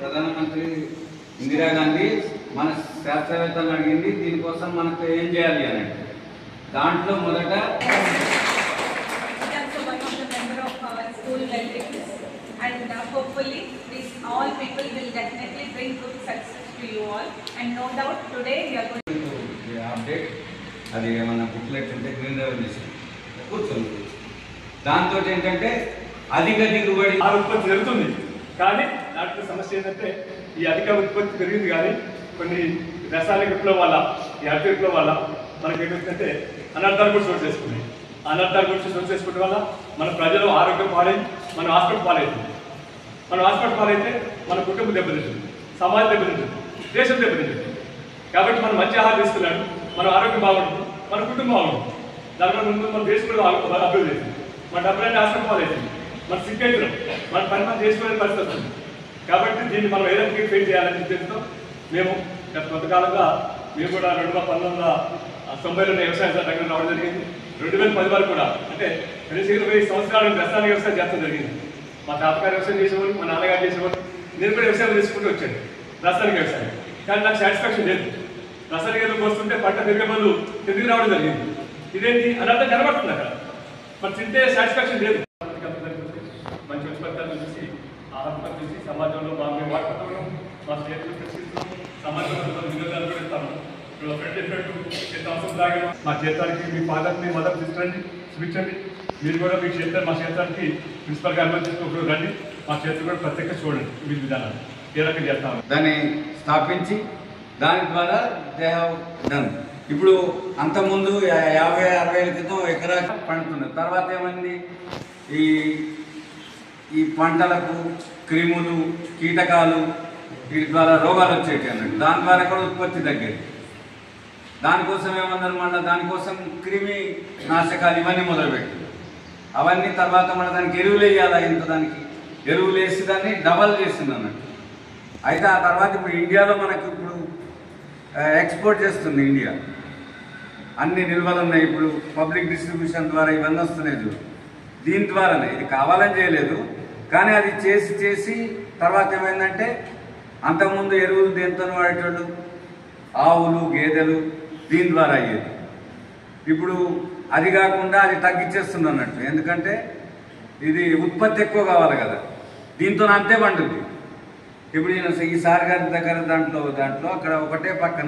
ప్రధానమంత్రి ఇందిరా గాంధీ మన శాస్త్రవేత్తలను అడిగింది దీనికోసం మనకు ఏం చేయాలి అని. దాంట్లో మొదట and hopefully these all people will definitely bring good success to you all, and no doubt today we are going to update అది ఏమన్నా బుక్లెట్ ఉంటే గ్రీన్ రెవల్యూషన్ కూర్చొని దాంతో ఏంటంటే అధిక దిగుబడి ఉత్పత్తి జరుగుతుంది. కానీ దాంట్లో సమస్య ఏంటంటే ఈ అధిక ఉత్పత్తి పెరిగింది కానీ కొన్ని రసాయనిక విప్లవం వల్ల ఈ అర్థ విప్లవం వల్ల మనకి ఏమవుతుందంటే అనర్థాలు కూడా చోటు చేసుకున్నాయి. అనర్థాలు కూడా చోటు చేసుకోవడం వల్ల మన ప్రజలు ఆరోగ్యం పాలై మన హాస్పిటల్ పాలవుతుంది. మన హాస్పిటల్ పాలైతే మన కుటుంబం దెబ్బతింటుంది, సమాజం దెబ్బతింటుంది, దేశం దెబ్బతింటుంది. కాబట్టి మనం మంచి ఆహారం తీసుకున్నాడు, మన ఆరోగ్యం బాగుంటుంది, మన కుటుంబం బాగుంటుంది. దానివల్ల ముందు మన దేశం కూడా అభివృద్ధి అవుతుంది. మన డబ్బులన్నీ హాస్పిటల్ పాలవుతుంది, మన సిగ్గెత్తున్నాం, మన పని మనం చేసుకునే పరిస్థితి వస్తుంది. కాబట్టి దీన్ని మనం ఏదైనా ఫెయిల్ చేయాలని ఉద్దేశంతో మేము గత కొంతకాలంగా మేము కూడా 1990లో వ్యవసాయ రంగంలో రావడం జరిగింది. 2010 వరకు కూడా అంటే 20 సంవత్సరాలు రసాయన వ్యవసాయం చేస్తూ జరిగింది. మా తాతగారు వ్యవసాయం చేసేవారు, మా నాన్నగారు చేసేవారు, నేను కూడా వ్యవసాయం చేసుకుంటూ వచ్చాను రసాయనిక వ్యవసాయం. కానీ నాకు సాటిస్ఫాక్షన్ లేదు. రసాయనిక ఎరువులు వస్తుంటే పంట పెరిగే బదులు తిరిగి రావడం జరిగింది. ఇదేంటి అనంతా కనబడుతుంది అక్కడ, మరి తింటే సాటిస్ఫాక్షన్ లేదు. మంచి ఉత్పత్తులను చూసి ఆహారం చూసి సమాజంలో మేము వాడుకుంటున్నాం, మా చేతులు ప్రశ్నిస్తున్నాం, సమాజంలో వినోదాలు కూడా ఇస్తాము. మా క్షేత్రానికి మీ ఫాదర్ మీ మదర్ తీసుకురండి, చూపించండి. మీరు కూడా మీ క్షేత్రం మా క్షేత్రానికి ప్రిన్సిపల్గా అనుమతించుకోకుండా రండి. మా క్షేత్రం కూడా ప్రత్యేకంగా చూడండి వివిధ విధానాలు ఏ రకంగా చేస్తాము. దాన్ని స్థాపించి దాని ద్వారా దే హ్యావ్ డన్. ఇప్పుడు అంతకుముందు 50-60 ఏళ్ళ క్రితం ఎకరా పండుతున్నది. తర్వాత ఏమైంది, ఈ పంటలకు క్రిములు కీటకాలు వీటి ద్వారా రోగాలు వచ్చేటి అన్నట్టు. దాని ద్వారా కూడా ఉత్పత్తి తగ్గేది. దానికోసం ఏమన్నారు, మళ్ళీ దానికోసం క్రిమి నాశకాలు ఇవన్నీ మొదలుపెట్టింది. అవన్నీ తర్వాత మళ్ళీ దానికి ఎరువులు వేయాలా, ఇంత దానికి ఎరువులు వేసి దాన్ని డబల్ చేసింది అన్నట్టు. అయితే ఆ తర్వాత ఇప్పుడు ఇండియాలో మనకు ఇప్పుడు ఎక్స్పోర్ట్ చేస్తుంది ఇండియా. అన్ని నిల్వలు ఉన్నాయి. ఇప్పుడు పబ్లిక్ డిస్ట్రిబ్యూషన్ ద్వారా ఇవన్నీ వస్తున్నాయి చూడు. దీని ద్వారానే, ఇది కావాలని చేయలేదు కానీ అది చేసి తర్వాత ఏమైందంటే అంతకుముందు ఎరువులు దేంతో వాడేటోళ్ళు ఆవులు గేదెలు, దీని ద్వారా అయ్యేది. ఇప్పుడు అది కాకుండా అది తగ్గించేస్తుంది అన్నట్టు. ఎందుకంటే ఇది ఉత్పత్తి ఎక్కువ కావాలి కదా, దీంతో అంతే పండుద్ది. ఇప్పుడు నేను ఈ సార్ గారి దగ్గర దాంట్లో అక్కడ ఒకటే పక్కన